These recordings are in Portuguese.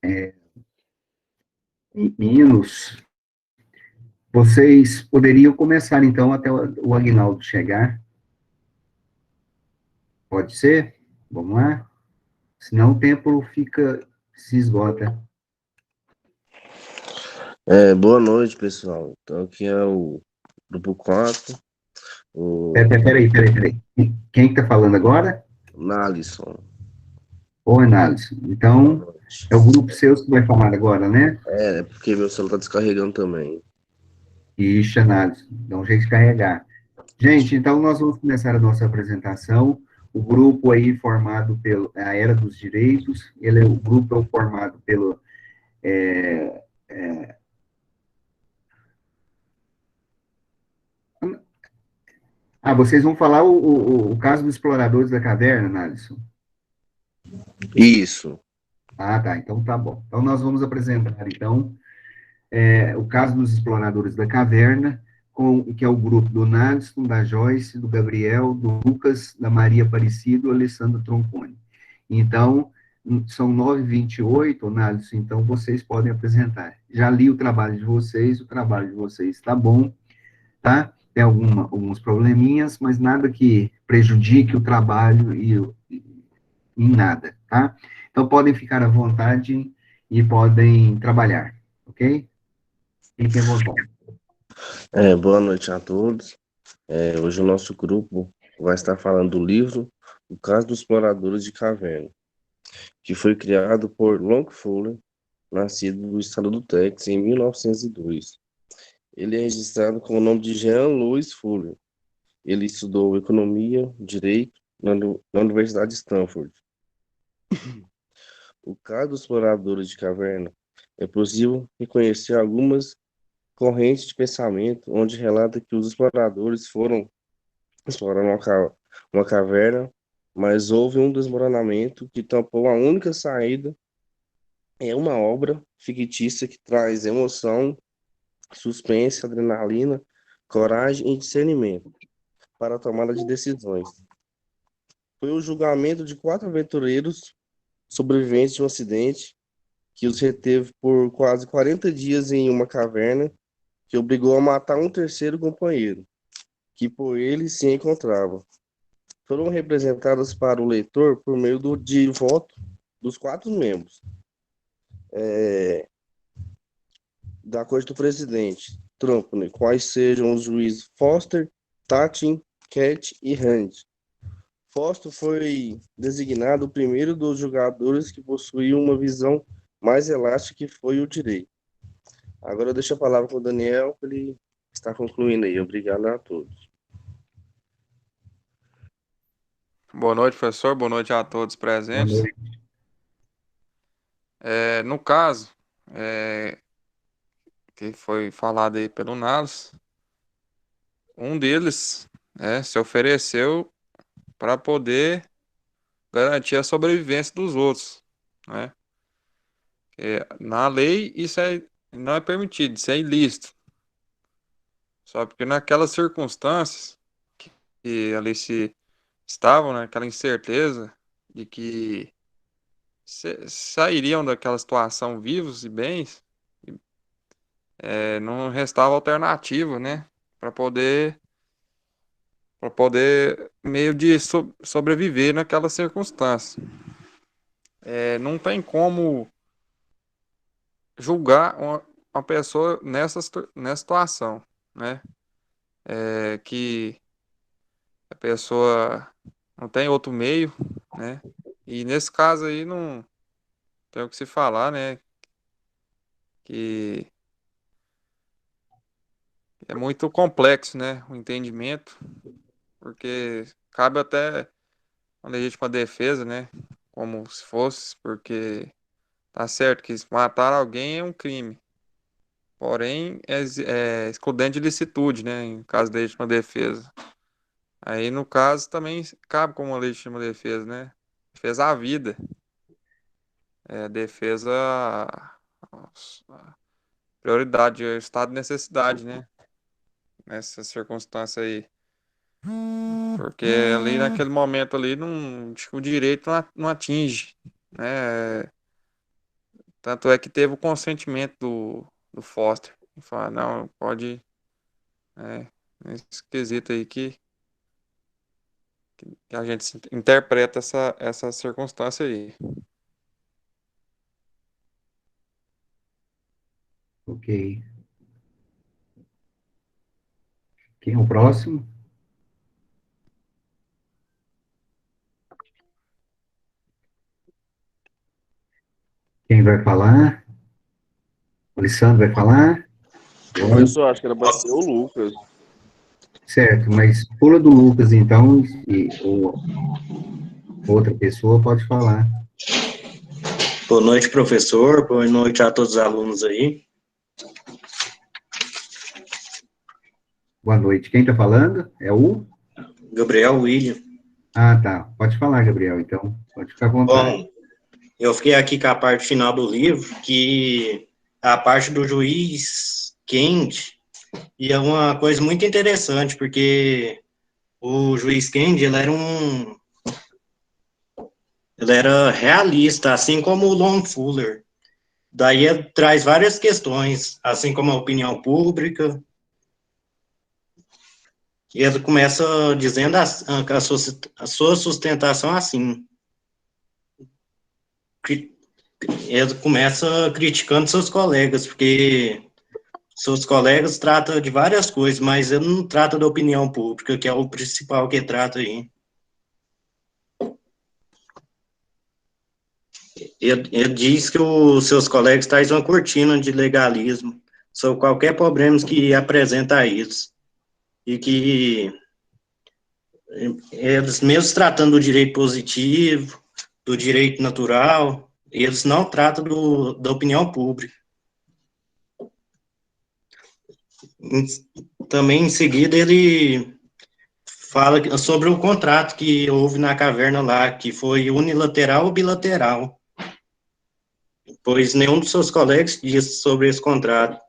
É, meninos, vocês poderiam começar, então, até o Aguinaldo chegar. Pode ser? Vamos lá? Senão o tempo se esgota. Boa noite, pessoal. Então, aqui é o grupo 4, o Peraí. Quem que tá falando agora? Nalisson. Ô, Análise. Boa Então, noite. é o grupo seus que vai falar agora, né? É porque meu celular tá descarregando também. Ixi, Análise. Dá um jeito de carregar. Gente, então nós vamos começar a nossa apresentação. O grupo aí formado pela Era dos Direitos, o grupo é formado pelo... é, vocês vão falar o caso dos exploradores da caverna, Nalisson? Isso. Ah, tá, então tá bom. Então nós vamos apresentar, então, o caso dos exploradores da caverna, que é o grupo do Nalisson, da Joyce, do Gabriel, do Lucas, da Maria Aparecida e do Alessandro Tronconi. Então, são 9h28, Nalisson, então vocês podem apresentar. Já li o trabalho de vocês está bom, tá? Tem alguns probleminhas, mas nada que prejudique o trabalho em nada, tá? Então, podem ficar à vontade e podem trabalhar, ok? Fiquem à vontade. Boa noite a todos. Hoje o nosso grupo vai estar falando do livro O Caso dos Exploradores de Caverna, que foi criado por Long Fuller, nascido no estado do Texas em 1902. Ele é registrado com o nome de Jean Louis Fuller. Ele estudou economia, direito na Universidade de Stanford. O caso dos exploradores de caverna é possível reconhecer algumas correntes de pensamento onde relata que os exploradores foram explorar uma caverna, mas houve um desmoronamento que tampou a única saída. É uma obra fictícia que traz emoção, suspense, adrenalina, coragem e discernimento para a tomada de decisões. Foi o julgamento de 4 aventureiros sobreviventes de um acidente que os reteve por quase 40 dias em uma caverna, que obrigou a matar um terceiro companheiro, que por ele se encontrava. Foram representadas para o leitor por meio de voto dos 4 membros da Corte do Presidente, Trump, né, quais sejam os juízes Foster, Tatin, Cat e Rand. Foster foi designado o primeiro dos jogadores que possuía uma visão mais elástica, que foi o direito. Agora eu deixo a palavra com o Daniel, para ele estar concluindo aí. Obrigado a todos. Boa noite, professor. Boa noite a todos Boa presentes. noite. No caso, que foi falado aí pelo Nalos, um deles se ofereceu para poder garantir a sobrevivência dos outros, né? Na lei não é permitido, isso é ilícito. Só porque naquelas circunstâncias que ali se estavam, né, aquela incerteza de que sairiam daquela situação vivos e bens, não restava alternativa, né, para poder meio de sobreviver naquela circunstância. Não tem como julgar uma pessoa nessa situação, né? Que a pessoa não tem outro meio, né? E nesse caso aí não tem o que se falar, né? Que é muito complexo, né? O entendimento, porque cabe até uma legítima defesa, né? Como se fosse, porque tá certo que matar alguém é um crime. Porém, é excludente de licitude, né? Em caso de legítima defesa. Aí, no caso, também cabe como uma legítima defesa, né? Defesa à vida. Defesa à prioridade, ao estado de necessidade, né? Nessa circunstância aí. Porque ali naquele momento ali não, acho que o direito não atinge, né? Tanto é que teve o consentimento do Foster. Ele fala, não, pode, é, nesse quesito aí que a gente interpreta essa circunstância aí. Ok. Quem é o próximo? Quem vai falar? O Alessandro vai falar? Professor, acho que era para ser o Lucas. Certo, mas pula do Lucas, então, ou outra pessoa pode falar. Boa noite, professor. Boa noite a todos os alunos aí. Boa noite. Quem está falando? É o? Gabriel William. Ah, tá. Pode falar, Gabriel, então. Pode ficar à vontade. Bom, eu fiquei aqui com a parte final do livro, que a parte do juiz Kendi, e é uma coisa muito interessante, porque o juiz Kendi, ele era realista, assim como o Lon Fuller. Daí ele traz várias questões, assim como a opinião pública. E ele começa dizendo a sua sustentação assim. Ele começa criticando seus colegas, porque seus colegas tratam de várias coisas, mas ele não trata da opinião pública, que é o principal que trata aí. Ele diz que os seus colegas trazem uma cortina de legalismo sobre qualquer problema que apresenta a eles. E que eles, mesmo tratando do direito positivo, do direito natural, eles não tratam da opinião pública. Também, em seguida, ele fala sobre o contrato que houve na caverna lá, que foi unilateral ou bilateral, pois nenhum dos seus colegas disse sobre esse contrato.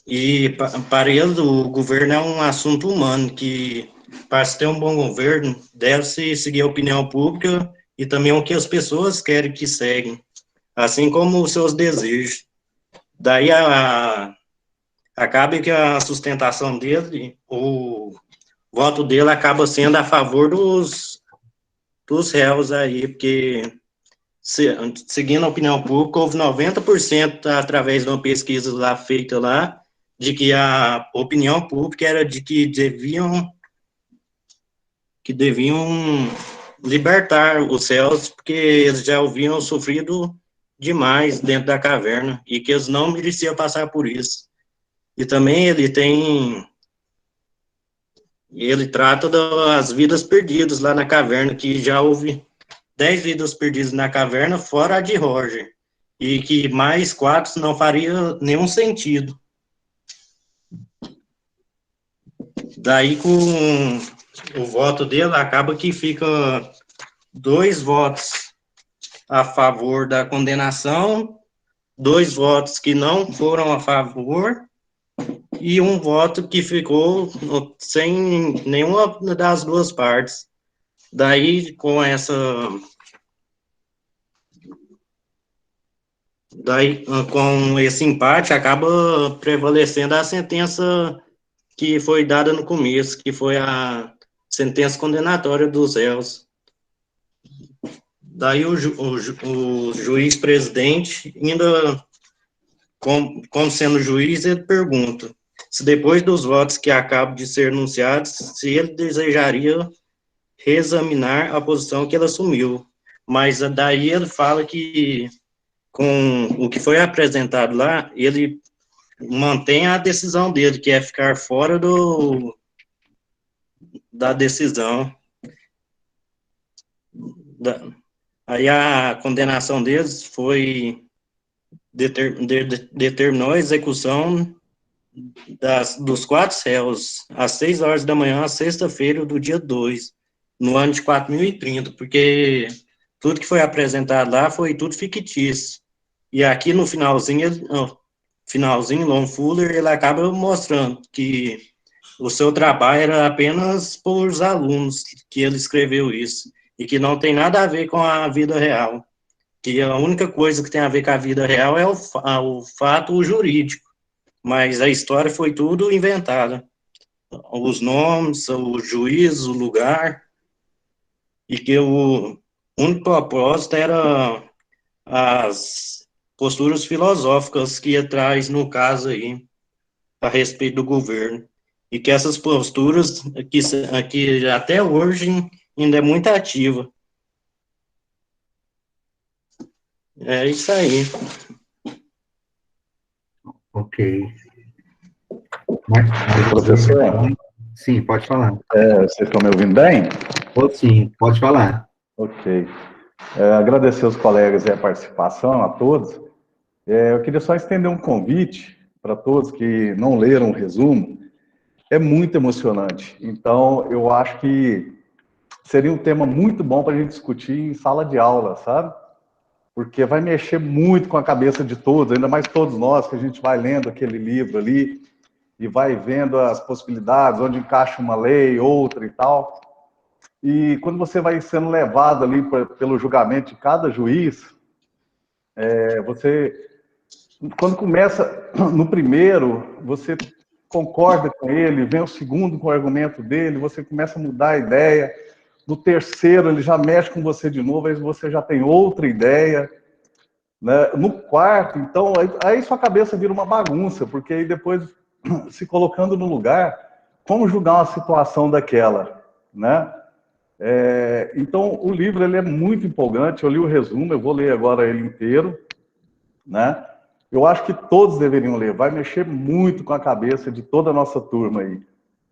E para ele, o governo é um assunto humano, que para se ter um bom governo, deve-se seguir a opinião pública e também o que as pessoas querem que seguem, assim como os seus desejos. Daí acaba que a sustentação dele, o voto dele acaba sendo a favor dos réus aí, porque seguindo a opinião pública, houve 90% através de uma pesquisa lá feita lá, de que a opinião pública era de que deviam libertar os réus, porque eles já haviam sofrido demais dentro da caverna, e que eles não mereciam passar por isso. E também ele trata das vidas perdidas lá na caverna, que já houve 10 vidas perdidas na caverna, fora a de Roger, e que mais 4 não faria nenhum sentido. Daí, com o voto dele, acaba que fica 2 votos a favor da condenação, 2 votos que não foram a favor, e um voto que ficou sem nenhuma das duas partes. Daí, com esse empate, acaba prevalecendo a sentença que foi dada no começo, que foi a sentença condenatória dos réus. Daí o juiz-presidente, ainda como sendo juiz, ele pergunta se depois dos votos que acabam de ser anunciados, se ele desejaria reexaminar a posição que ele assumiu. Mas daí ele fala que com o que foi apresentado lá, ele mantém a decisão dele, que é ficar fora da decisão. Aí a condenação deles foi determinou a execução dos 4 réus às 6 horas da manhã, sexta-feira do dia 2, no ano de 4030, porque tudo que foi apresentado lá foi tudo fictício. E aqui no finalzinho finalzinho, Lon Fuller, ele acaba mostrando que o seu trabalho era apenas por os alunos que ele escreveu isso, e que não tem nada a ver com a vida real. Que a única coisa que tem a ver com a vida real é o fato jurídico, mas a história foi tudo inventada. Os nomes, o juiz, o lugar, e que o único propósito era as posturas filosóficas que ia traz no caso aí, a respeito do governo. E que essas posturas, que até hoje ainda é muito ativa. É isso aí. Ok. Professor, Sim, pode falar. vocês estão me ouvindo bem? Sim, pode falar. Ok. Agradecer aos colegas e a participação, a todos. Eu queria só estender um convite para todos que não leram o resumo. É muito emocionante. Então, eu acho que seria um tema muito bom para a gente discutir em sala de aula, sabe? Porque vai mexer muito com a cabeça de todos, ainda mais todos nós, que a gente vai lendo aquele livro ali e vai vendo as possibilidades, onde encaixa uma lei, outra e tal. E quando você vai sendo levado ali pelo julgamento de cada juiz, quando começa no primeiro, você concorda com ele, vem o segundo com o argumento dele, você começa a mudar a ideia. No terceiro, ele já mexe com você de novo, aí você já tem outra ideia. Né? No quarto, então, aí sua cabeça vira uma bagunça, porque aí depois, se colocando no lugar, como julgar uma situação daquela, né? Então, o livro ele é muito empolgante, eu li o resumo, eu vou ler agora ele inteiro, né? Eu acho que todos deveriam ler, vai mexer muito com a cabeça de toda a nossa turma aí,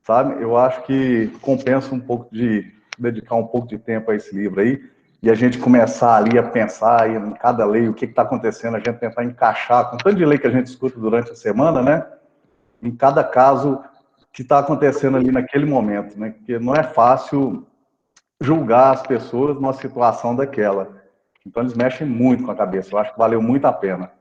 sabe? Eu acho que compensa um pouco de dedicar um pouco de tempo a esse livro aí, e a gente começar ali a pensar em cada lei, o que está acontecendo, a gente tentar encaixar, com tanto de lei que a gente escuta durante a semana, né? Em cada caso que está acontecendo ali naquele momento, né? Porque não é fácil julgar as pessoas numa situação daquela. Então, eles mexem muito com a cabeça. Eu acho que valeu muito a pena.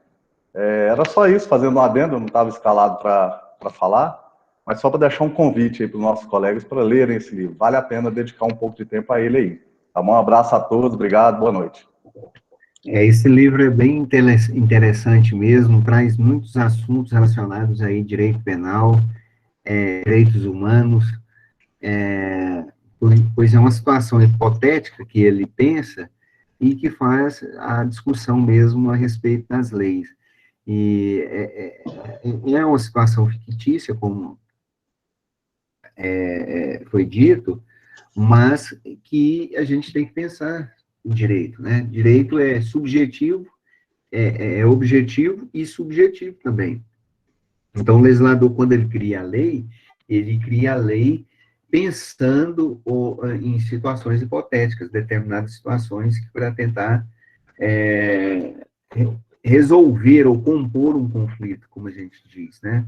Era só isso, fazendo um adendo, eu não estava escalado para falar, mas só para deixar um convite aí para os nossos colegas para lerem esse livro. Vale a pena dedicar um pouco de tempo a ele aí. Tá bom? Um abraço a todos, obrigado, boa noite. Esse livro é bem interessante mesmo, traz muitos assuntos relacionados aí, direito penal, direitos humanos, pois é uma situação hipotética que ele pensa e que faz a discussão mesmo a respeito das leis. E é uma situação fictícia, como foi dito, mas que a gente tem que pensar em direito, né? Direito é subjetivo, é objetivo e subjetivo também. Então, o legislador, quando ele cria a lei pensando em situações hipotéticas, determinadas situações, para tentar resolver ou compor um conflito, como a gente diz, né?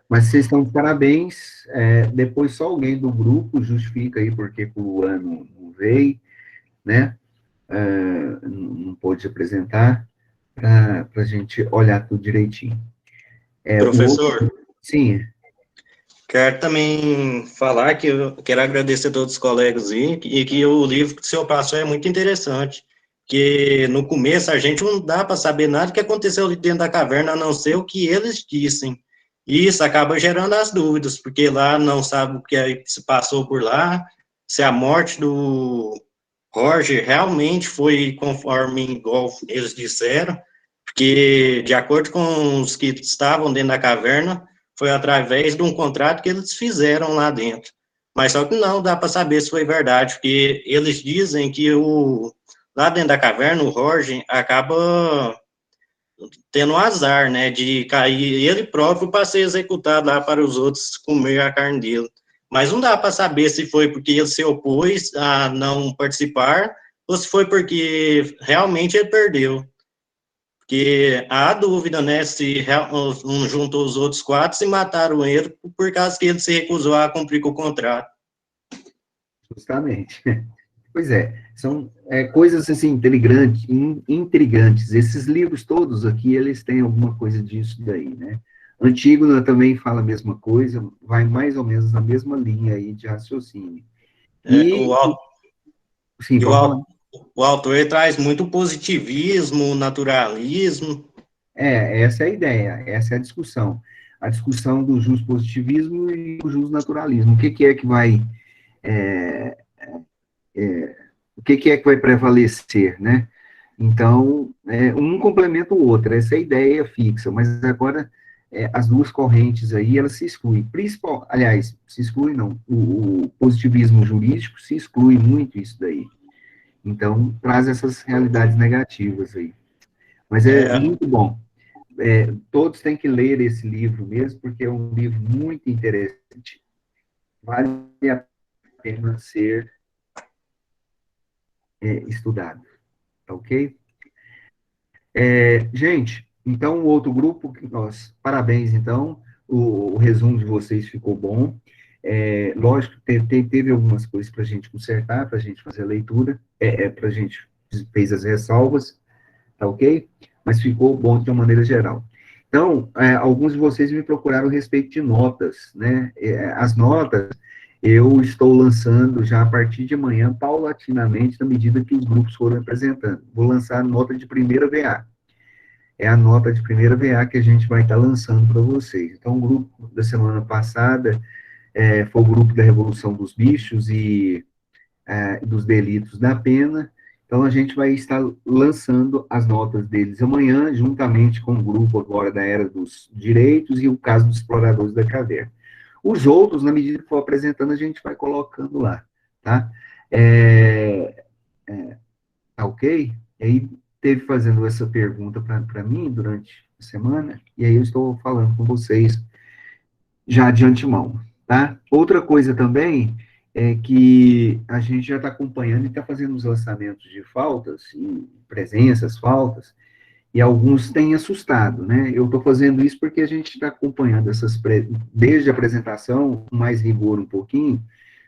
Mas vocês estão de parabéns. Depois só alguém do grupo justifica aí porque o ano não veio, né? Não pôde apresentar, para a gente olhar tudo direitinho. Professor, Sim. quero também falar que eu quero agradecer a todos os colegas aí, e que o livro que o senhor passou é muito interessante, que no começo a gente não dá para saber nada que aconteceu ali dentro da caverna, a não ser o que eles dissem. E isso acaba gerando as dúvidas, porque lá não sabe o que se passou por lá, se a morte do Roger realmente foi conforme igual eles disseram, porque, de acordo com os que estavam dentro da caverna, foi através de um contrato que eles fizeram lá dentro. Mas só que não dá para saber se foi verdade, porque eles dizem que lá dentro da caverna, o Roger acaba tendo um azar, né, de cair ele próprio para ser executado lá para os outros comer a carne dele. Mas não dá para saber se foi porque ele se opôs a não participar ou se foi porque realmente ele perdeu. Porque há dúvida, né, se um juntou os outros quatro e mataram ele por causa que ele se recusou a cumprir com o contrato. Justamente. Pois é, são coisas assim intrigantes. Esses livros todos aqui, eles têm alguma coisa disso daí, né? Antígona também fala a mesma coisa, vai mais ou menos na mesma linha aí de raciocínio. É, Sim, e pode falar. o autor ele traz muito positivismo, naturalismo. Essa é a ideia, essa é a discussão do positivismo e do naturalismo. Que é que vai, é, o que é que vai prevalecer, né? Então, um complementa o outro, essa é a ideia fixa, mas agora as duas correntes aí, elas se excluem, aliás, se excluem não, o positivismo jurídico se exclui muito isso daí, então traz essas realidades negativas aí, mas é É, muito bom, todos têm que ler esse livro mesmo, porque é um livro muito interessante, vale a pena ser estudado, tá ok? Gente, então, o outro grupo, parabéns, então, o resumo de vocês ficou bom. Lógico, teve algumas coisas para a gente consertar, para a gente fazer a leitura, para a gente fez as ressalvas, tá ok? Mas ficou bom de uma maneira geral. Então, alguns de vocês me procuraram a respeito de notas, né? As notas eu estou lançando já a partir de amanhã, paulatinamente, na medida que os grupos foram apresentando. Vou lançar a nota de primeira VA. É a nota de primeira VA que a gente vai estar lançando para vocês. Então, o grupo da semana passada foi o grupo da Revolução dos Bichos e dos Delitos da Pena. Então, a gente vai estar lançando as notas deles amanhã, juntamente com o grupo agora da Era dos Direitos e o caso dos Exploradores da Caverna. Os outros, na medida que for apresentando, a gente vai colocando lá, tá? Tá ok? E aí, teve fazendo essa pergunta para mim durante a semana, e aí eu estou falando com vocês já de antemão, tá? Outra coisa também é que a gente já está acompanhando e está fazendo os lançamentos de faltas, e presenças, faltas, e alguns têm assustado, né? Eu estou fazendo isso porque a gente está acompanhando desde a apresentação, com mais rigor um pouquinho,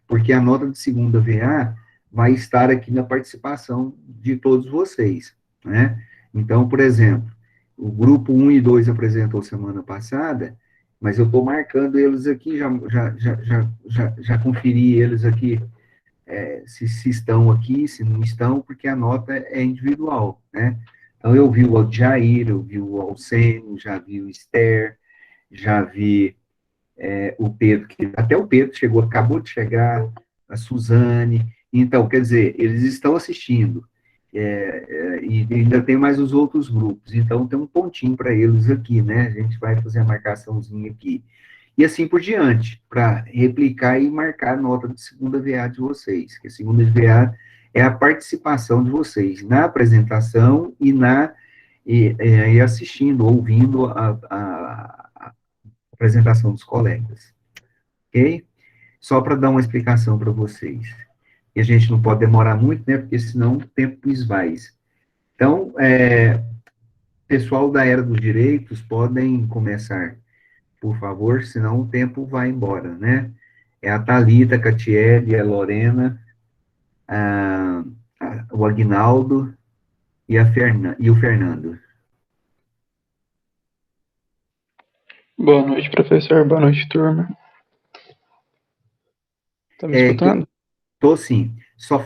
porque a nota de segunda VA vai estar aqui na participação de todos vocês, né? Então, por exemplo, o grupo 1 e 2 apresentou semana passada, mas eu estou marcando eles aqui, já conferi eles aqui, se estão aqui, se não estão, porque a nota é individual, né? Então, eu vi o Aljair, eu vi o Alceno, já vi o Esther, já vi o Pedro, que até o Pedro chegou, acabou de chegar, a Suzane, então, quer dizer, eles estão assistindo, e ainda tem mais os outros grupos, então tem um pontinho para eles aqui, né, a gente vai fazer a marcaçãozinha aqui, e assim por diante, para replicar e marcar a nota de segunda VA de vocês, que a segunda VA é a participação de vocês na apresentação e assistindo, ouvindo a apresentação dos colegas, ok? Só para dar uma explicação para vocês. E a gente não pode demorar muito, né, porque senão o tempo esvai. Então, pessoal da Era dos Direitos, podem começar, por favor, senão o tempo vai embora, né? É a Thalita, a Catiele, a Lorena, o Aguinaldo e o Fernando. Boa noite, professor. Boa noite, turma. Tá me escutando? Tô sim.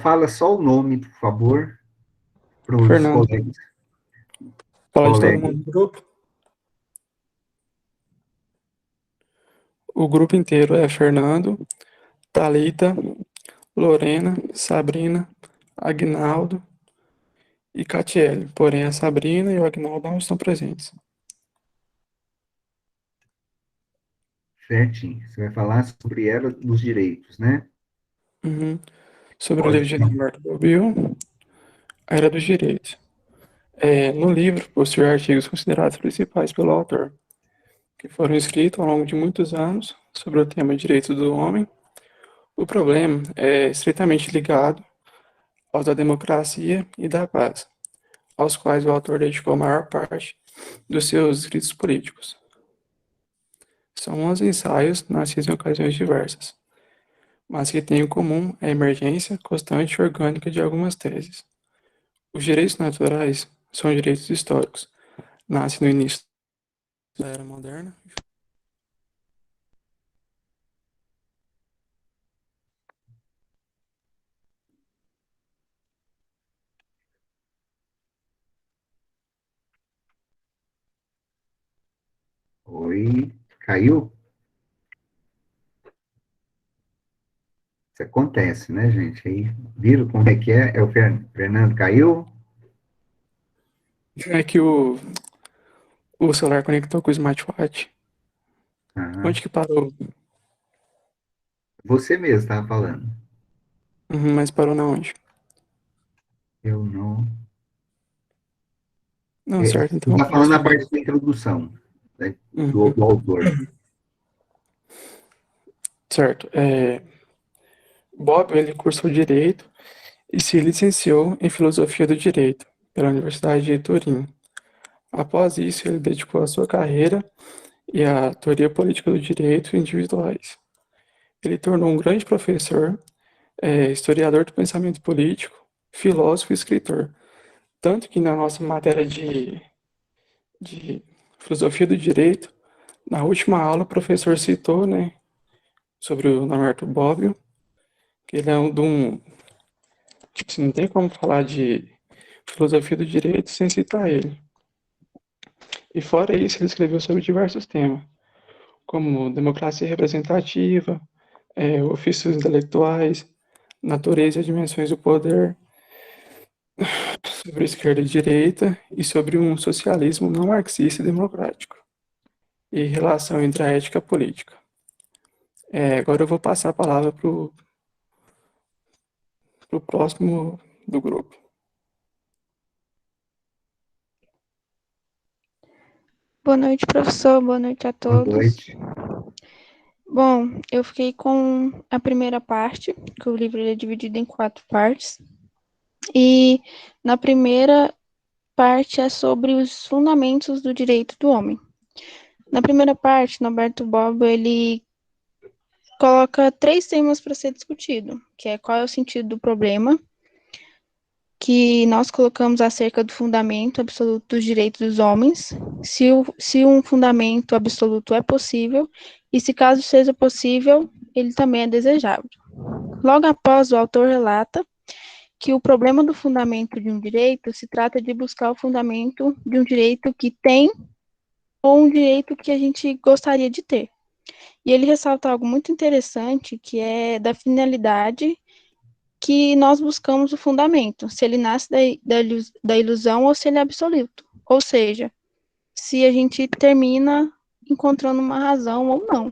Fala só o nome, por favor, para os Fernando. colegas. Fala de todo mundo do grupo. O grupo inteiro é Fernando, Thalita, Lorena, Sabrina, Agnaldo e Catiele. Porém, a Sabrina e o Agnaldo não estão presentes. Certinho. Você vai falar sobre Era dos Direitos, né? Uhum. Sobre o livro de Norberto Bobbio, A Era dos Direitos. No livro, possui artigos considerados principais pelo autor, que foram escritos ao longo de muitos anos sobre o tema direitos do homem. O problema é estritamente ligado aos da democracia e da paz, aos quais o autor dedicou a maior parte dos seus escritos políticos. São 11 ensaios, nascidos em ocasiões diversas. mas que têm em comum a emergência constante e orgânica de algumas teses. Os direitos naturais são direitos históricos, nascem no início da Era Moderna. Oi, caiu? Isso acontece, né, gente? Aí, viram como é que é? É o Fernando caiu? É que o celular conectou com o smartwatch. Ah, Onde que parou? você mesmo estava falando. Mas parou na onde? Eu não. Não, certo, Você então está falando a prosseguir. parte da introdução, né, Uhum, do autor. certo. Bob, ele cursou Direito e se licenciou em Filosofia do Direito pela Universidade de Turim. Após isso, ele dedicou a sua carreira e à teoria política do direito individuais. Ele tornou um grande professor, historiador do pensamento político, filósofo e escritor. Tanto que na nossa matéria de filosofia do direito, na última aula, o professor citou, né, sobre o Norberto Bobbio, que ele é tipo assim, não tem como falar de filosofia do direito sem citar ele. E fora isso, ele escreveu sobre diversos temas, como democracia representativa, ofícios intelectuais, natureza e dimensões do poder, sobre esquerda e direita e sobre um socialismo não marxista e democrático, e relação entre a ética e a política. Agora eu vou passar a palavra para o próximo do grupo. Boa noite, professor. Boa noite a Boa todos. noite. Bom, eu fiquei com a primeira parte, que o livro é dividido em 4 partes. E na primeira parte é sobre os fundamentos do direito do homem. Na primeira parte, Norberto Bobbio, ele coloca 3 temas para ser discutido, que é qual é o sentido do problema, que nós colocamos acerca do fundamento absoluto dos direitos dos homens, se um fundamento absoluto é possível, e se caso seja possível, ele também é desejável. Logo após, o autor relata que o problema do fundamento de um direito se trata de buscar o fundamento de um direito que tem ou um direito que a gente gostaria de ter. E ele ressalta algo muito interessante, que é da finalidade que nós buscamos o fundamento, se ele nasce da ilusão ou se ele é absoluto. Ou seja, se a gente termina encontrando uma razão ou não.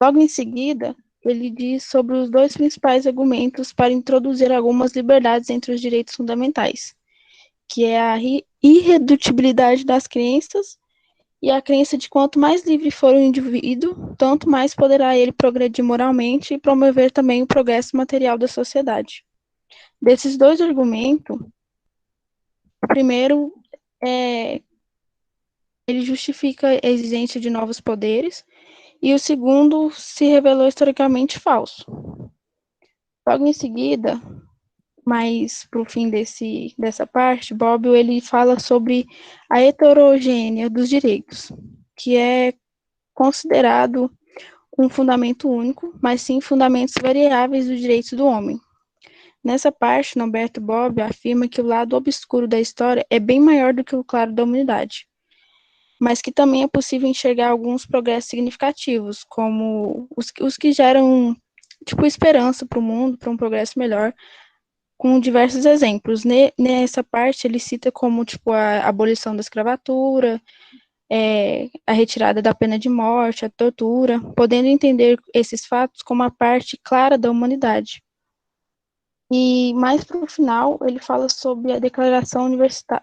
Logo em seguida, ele diz sobre os 2 principais argumentos para introduzir algumas liberdades entre os direitos fundamentais, que é a irredutibilidade das crenças e a crença de quanto mais livre for o indivíduo, tanto mais poderá ele progredir moralmente e promover também o progresso material da sociedade. Desses 2 argumentos, o primeiro ele justifica a exigência de novos poderes, e o segundo se revelou historicamente falso. Logo em seguida, mais para o fim dessa parte, Bobbio ele fala sobre a heterogênea dos direitos, que é considerado um fundamento único, mas sim fundamentos variáveis dos direitos do homem. Nessa parte, Norberto Bobbio afirma que o lado obscuro da história é bem maior do que o claro da humanidade, mas que também é possível enxergar alguns progressos significativos, como os que geram, tipo, esperança para o mundo, para um progresso melhor, com diversos exemplos. Nessa parte, ele cita como, tipo, a abolição da escravatura, a retirada da pena de morte, a tortura, podendo entender esses fatos como a parte clara da humanidade. E mais para o final, ele fala sobre a Declaração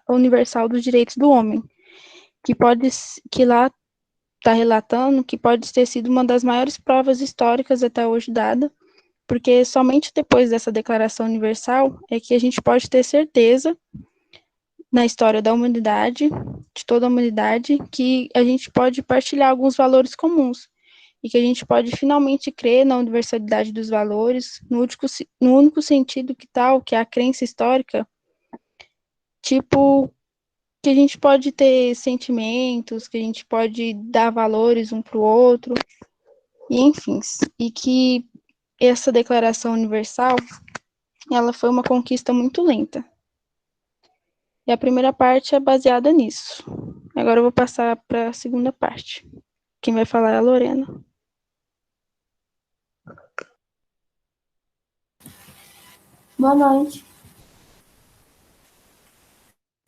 Universal dos Direitos do Homem, que lá está relatando que pode ter sido uma das maiores provas históricas até hoje dada, porque somente depois dessa Declaração Universal é que a gente pode ter certeza na história da humanidade, de toda a humanidade, que a gente pode partilhar alguns valores comuns, e que a gente pode finalmente crer na universalidade dos valores, no único sentido que tal, que é a crença histórica, tipo, que a gente pode ter sentimentos, que a gente pode dar valores um para o outro, e enfim, e que essa Declaração Universal, ela foi uma conquista muito lenta. E a primeira parte é baseada nisso. Agora eu vou passar para a segunda parte. Quem vai falar é a Lorena. Boa noite.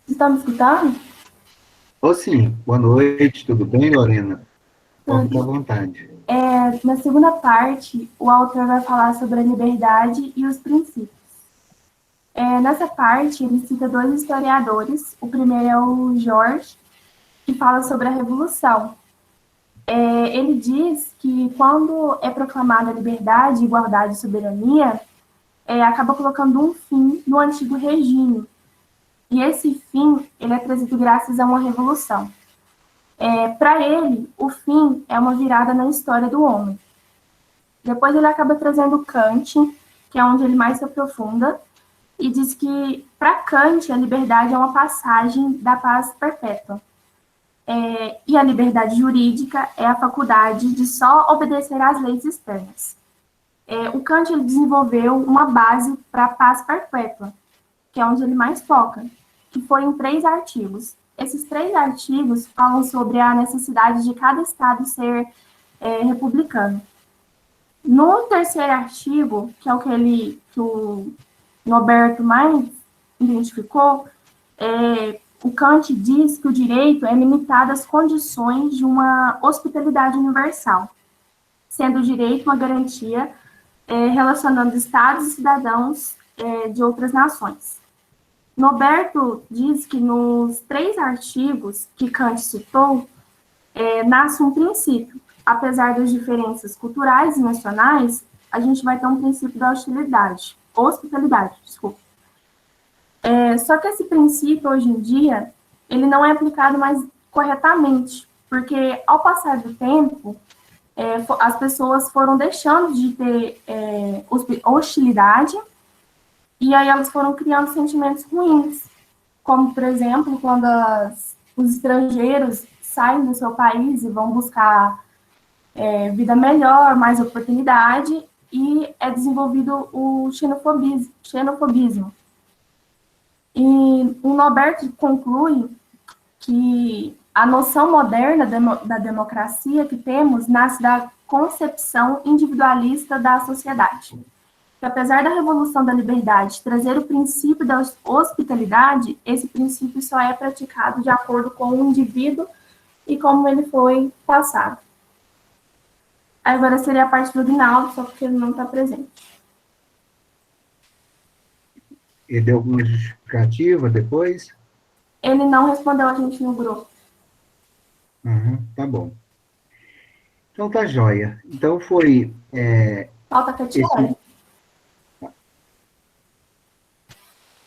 Vocês estão me escutando? Ô, sim, boa noite, tudo bem, Lorena? Pode ficar à Tudo. vontade. Na segunda parte, o autor vai falar sobre a liberdade e os princípios. Nessa parte, ele cita dois historiadores. O primeiro é o George, que fala sobre a Revolução. Ele diz que quando é proclamada a liberdade, igualdade e soberania, acaba colocando um fim no antigo regime. E esse fim, ele é trazido graças a uma revolução. Para ele, o fim é uma virada na história do homem. Depois ele acaba trazendo Kant, que é onde ele mais se aprofunda, e diz que, para Kant, a liberdade é uma passagem da paz perpétua. E a liberdade jurídica é a faculdade de só obedecer às leis externas. O Kant ele desenvolveu uma base para a paz perpétua, que é onde ele mais foca, que foi em 3 artigos. Esses 3 artigos falam sobre a necessidade de cada estado ser republicano. No terceiro artigo, que é o que o Norberto mais identificou, o Kant diz que o direito é limitado às condições de uma hospitalidade universal, sendo o direito uma garantia relacionando estados e cidadãos de outras nações. Norberto diz que nos 3 artigos que Kant citou, nasce um princípio. Apesar das diferenças culturais e nacionais, a gente vai ter um princípio da hospitalidade, desculpa. Só que esse princípio, hoje em dia, ele não é aplicado mais corretamente, porque, ao passar do tempo, as pessoas foram deixando de ter hostilidade, e aí elas foram criando sentimentos ruins, como, por exemplo, quando os estrangeiros saem do seu país e vão buscar vida melhor, mais oportunidade, e é desenvolvido o xenofobismo. E o Norberto conclui que a noção moderna da democracia que temos nasce da concepção individualista da sociedade. Que apesar da Revolução da Liberdade trazer o princípio da hospitalidade, esse princípio só é praticado de acordo com o indivíduo e como ele foi passado. Agora seria a parte do Rinaldo, só porque ele não está presente. Ele deu alguma justificativa depois? Ele não respondeu a gente no grupo. Tá bom. Então tá joia. Então foi... Falta a Catiele.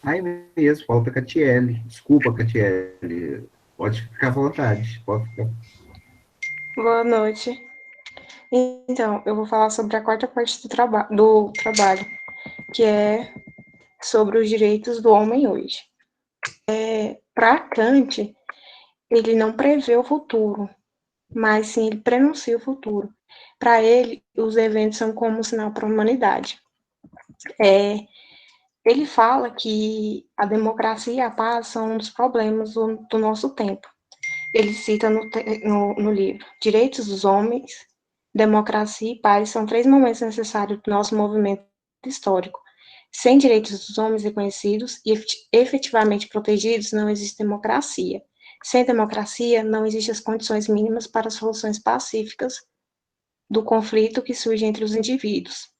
Aí mesmo, falta a Catiele. Desculpa, Catiele. Pode ficar à vontade. Pode ficar. Boa noite. Então, eu vou falar sobre a quarta parte do trabalho, que é sobre os direitos do homem hoje. Para Kant, ele não prevê o futuro, mas sim ele prenuncia o futuro. Para ele, os eventos são como um sinal para a humanidade. Ele fala que a democracia e a paz são um dos problemas do nosso tempo. Ele cita no livro: direitos dos homens, democracia e paz são 3 momentos necessários do nosso movimento histórico. Sem direitos dos homens reconhecidos e efetivamente protegidos, não existe democracia. Sem democracia, não existem as condições mínimas para soluções pacíficas do conflito que surge entre os indivíduos.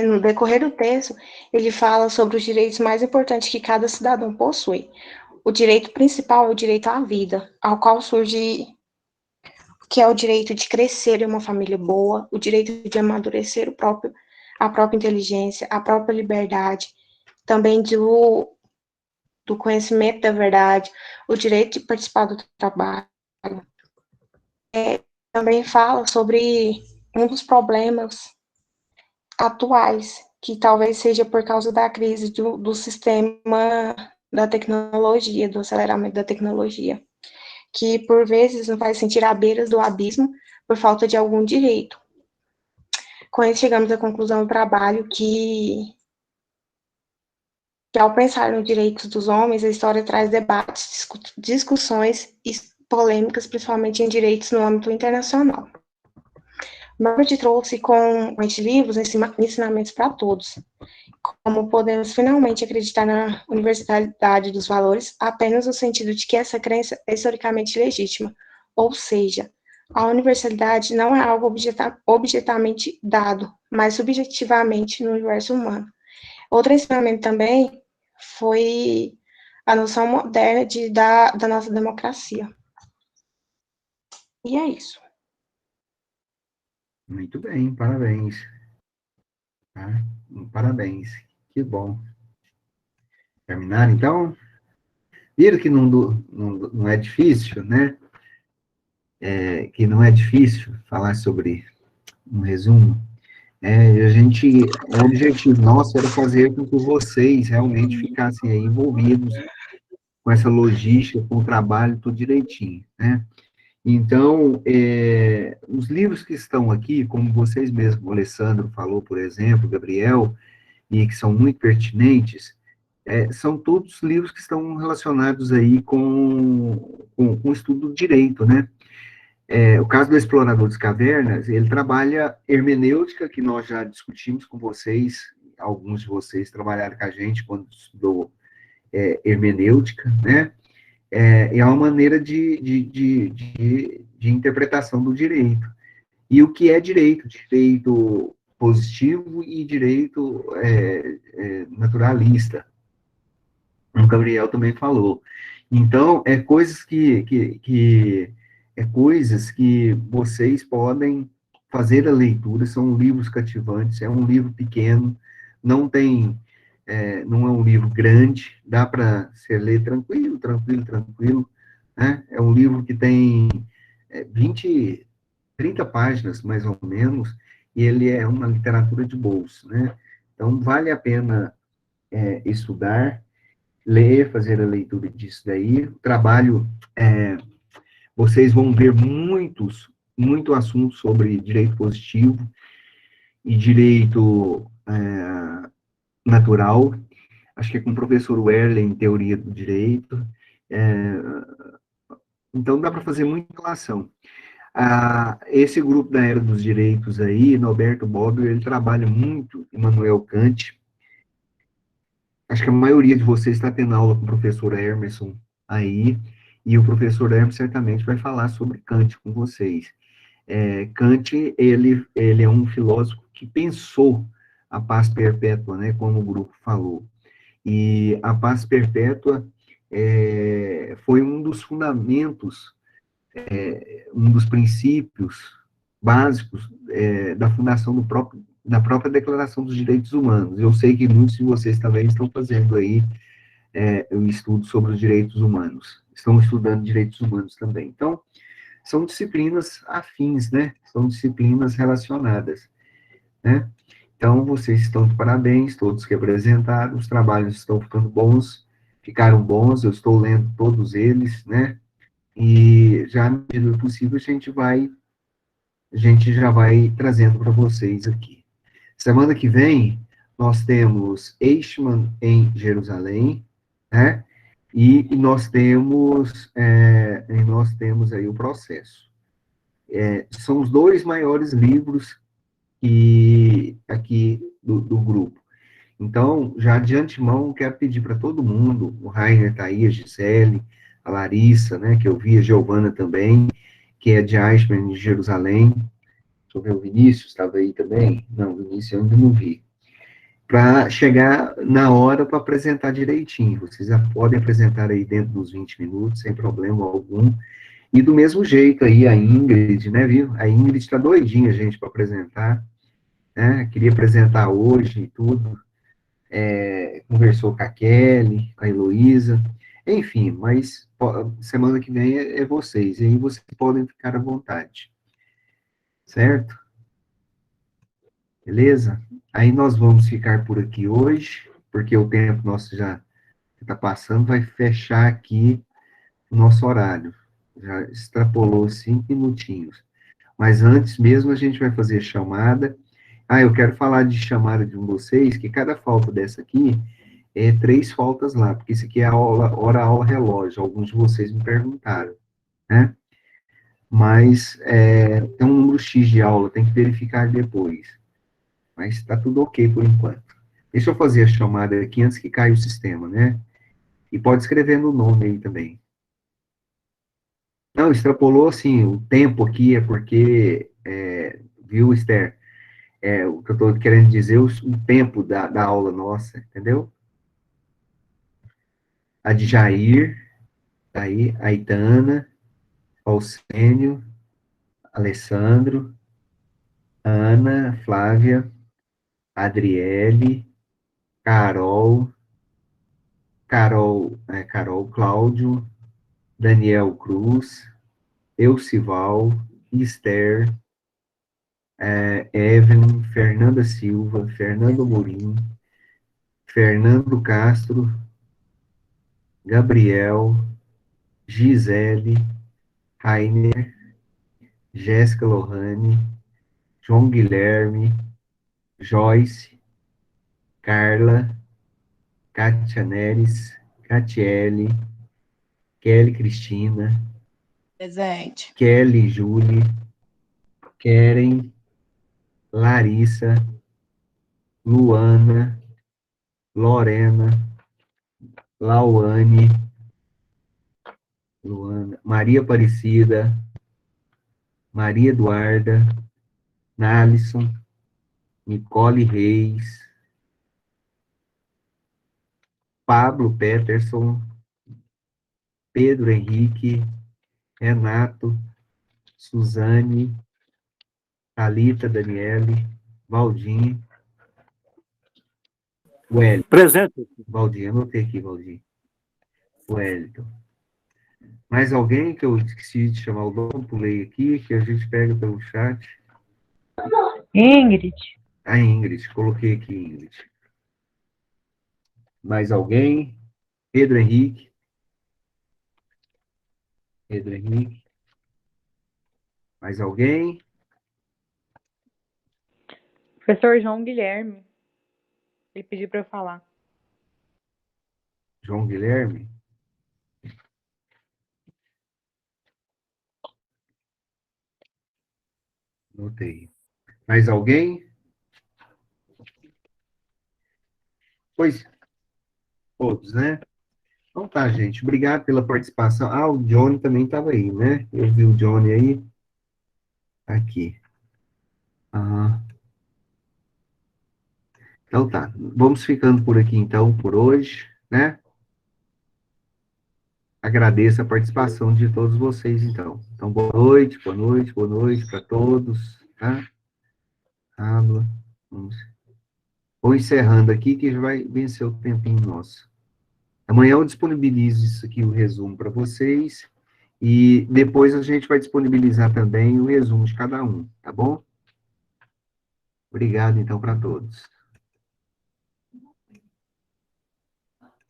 No decorrer do texto, ele fala sobre os direitos mais importantes que cada cidadão possui. O direito principal é o direito à vida, ao qual surge, que é o direito de crescer em uma família boa, o direito de amadurecer a própria inteligência, a própria liberdade, também do conhecimento da verdade, o direito de participar do trabalho. Também fala sobre um dos problemas atuais, que talvez seja por causa da crise do sistema da tecnologia, do aceleramento da tecnologia, que por vezes nos faz sentir à beira do abismo por falta de algum direito. Com isso, chegamos à conclusão do trabalho que ao pensar nos direitos dos homens, a história traz debates, discussões e polêmicas, principalmente em direitos no âmbito internacional. Norbert trouxe com estes livros ensinamentos para todos, como podemos finalmente acreditar na universalidade dos valores apenas no sentido de que essa crença é historicamente legítima, ou seja, a universalidade não é algo objetivamente dado, mas subjetivamente no universo humano. Outro ensinamento também foi a noção moderna da nossa democracia. E é isso. Muito bem, parabéns. Tá? Parabéns, que bom. Terminar, então? Viram que não é difícil, né? Que não é difícil falar sobre um resumo. O objetivo nosso era fazer com que vocês realmente ficassem aí envolvidos com essa logística, com o trabalho, tudo direitinho, né? Então, os livros que estão aqui, como vocês mesmos, o Alessandro falou, por exemplo, o Gabriel, e que são muito pertinentes, são todos livros que estão relacionados aí com o estudo do direito, né? O caso do Explorador das Cavernas, ele trabalha hermenêutica, que nós já discutimos com vocês, alguns de vocês trabalharam com a gente quando estudou hermenêutica, né? É uma maneira de interpretação do direito. E o que é direito? Direito positivo e direito naturalista. O Gabriel também falou. Então, coisas que vocês podem fazer a leitura, são livros cativantes, é um livro pequeno, não é um livro grande, dá para ser ler tranquilo, né? É um livro que tem 30 páginas, mais ou menos, e ele é uma literatura de bolso, né? Então, vale a pena estudar, ler, fazer a leitura disso daí. O trabalho, vocês vão ver muito assunto sobre direito positivo e direito natural, acho que é com o professor Werley, em Teoria do Direito, então dá para fazer muita relação. Esse grupo da Era dos Direitos aí, Norberto Bobbio, ele trabalha muito Immanuel Kant, acho que a maioria de vocês está tendo aula com o professor Emerson aí, e o professor Emerson certamente vai falar sobre Kant com vocês. Kant, ele é um filósofo que pensou a paz perpétua, né, como o grupo falou. E a paz perpétua foi um dos fundamentos, um dos princípios básicos da fundação da própria Declaração dos Direitos Humanos. Eu sei que muitos de vocês também estão fazendo aí um estudo sobre os direitos humanos, estão estudando direitos humanos também. Então, são disciplinas afins, né? São disciplinas relacionadas, né? Então, vocês estão de parabéns, todos que apresentaram, os trabalhos estão ficando bons, ficaram bons, eu estou lendo todos eles, né? E já, na medida do possível, a gente já vai trazendo para vocês aqui. Semana que vem, nós temos Eichmann em Jerusalém, né? E nós temos aí o processo. São os dois maiores livros aqui do grupo. Então, já de antemão, quero pedir para todo mundo, o Rainer está aí, a Gisele, a Larissa, né, que eu vi, a Giovana também, que é de Eichmann, de Jerusalém. Deixa eu ver, o Vinícius estava aí também? Não, o Vinícius eu ainda não vi. Para chegar na hora para apresentar direitinho. Vocês já podem apresentar aí dentro dos 20 minutos, sem problema algum. E do mesmo jeito aí, a Ingrid, né, viu? A Ingrid está doidinha, gente, para apresentar. Queria apresentar hoje e tudo. conversou com a Kelly, com a Heloísa, enfim, mas semana que vem é vocês, e aí vocês podem ficar à vontade, certo? Beleza? Aí nós vamos ficar por aqui hoje, porque o tempo nosso já está passando, vai fechar aqui o nosso horário. Já extrapolou 5 minutinhos. Mas antes mesmo a gente vai fazer chamada. Eu quero falar de chamada de vocês, que cada falta dessa aqui é 3 faltas lá, porque isso aqui é hora-aula relógio, alguns de vocês me perguntaram, né? Mas tem um número X de aula, tem que verificar depois. Mas está tudo ok por enquanto. Deixa eu fazer a chamada aqui antes que caia o sistema, né? E pode escrever no nome aí também. Não, extrapolou, assim, o tempo aqui é porque, viu, Esther? O que eu estou querendo dizer, o tempo da aula nossa, entendeu? A de Jair, aí, a Itana, Alcênio, Alessandro, Ana, Flávia, Adriele, Carol, Cláudio, Daniel Cruz, Elcival, Esther, Evelyn, Fernanda Silva, Fernando Amorim, Fernando Castro, Gabriel, Gisele, Rainer, Jéssica Lohane, João Guilherme, Joyce, Carla, Kátia Neres, Catiele, Kelly Cristina, Presente. Kelly Júlia, Keren, Larissa, Luana, Lorena, Lauane, Maria Aparecida, Maria Eduarda, Nalisson, Nicole Reis, Pablo Peterson, Pedro Henrique, Renato, Suzane, Thalita Daniele, Valdir, Wellington. Presente. Valdir, anotei aqui, Valdir. Wellington. Mais alguém que eu esqueci de chamar o nome, pulei aqui, que a gente pega pelo chat? Ingrid. A Ingrid, coloquei aqui, Ingrid. Mais alguém? Pedro Henrique. Pedro Henrique. Mais alguém? Professor João Guilherme. Ele pediu para eu falar. João Guilherme? Notei. Mais alguém? Pois, todos, né? Então tá, gente. Obrigado pela participação. O Johnny também estava aí, né? Eu vi o Johnny aí. Aqui. Então tá. Vamos ficando por aqui, então, por hoje, né? Agradeço a participação de todos vocês, então. Então, boa noite para todos, tá? Vou encerrando aqui, que já vai vencer o tempinho nosso. Amanhã eu disponibilizo isso aqui, o resumo para vocês, e depois a gente vai disponibilizar também o resumo de cada um, tá bom? Obrigado, então, para todos.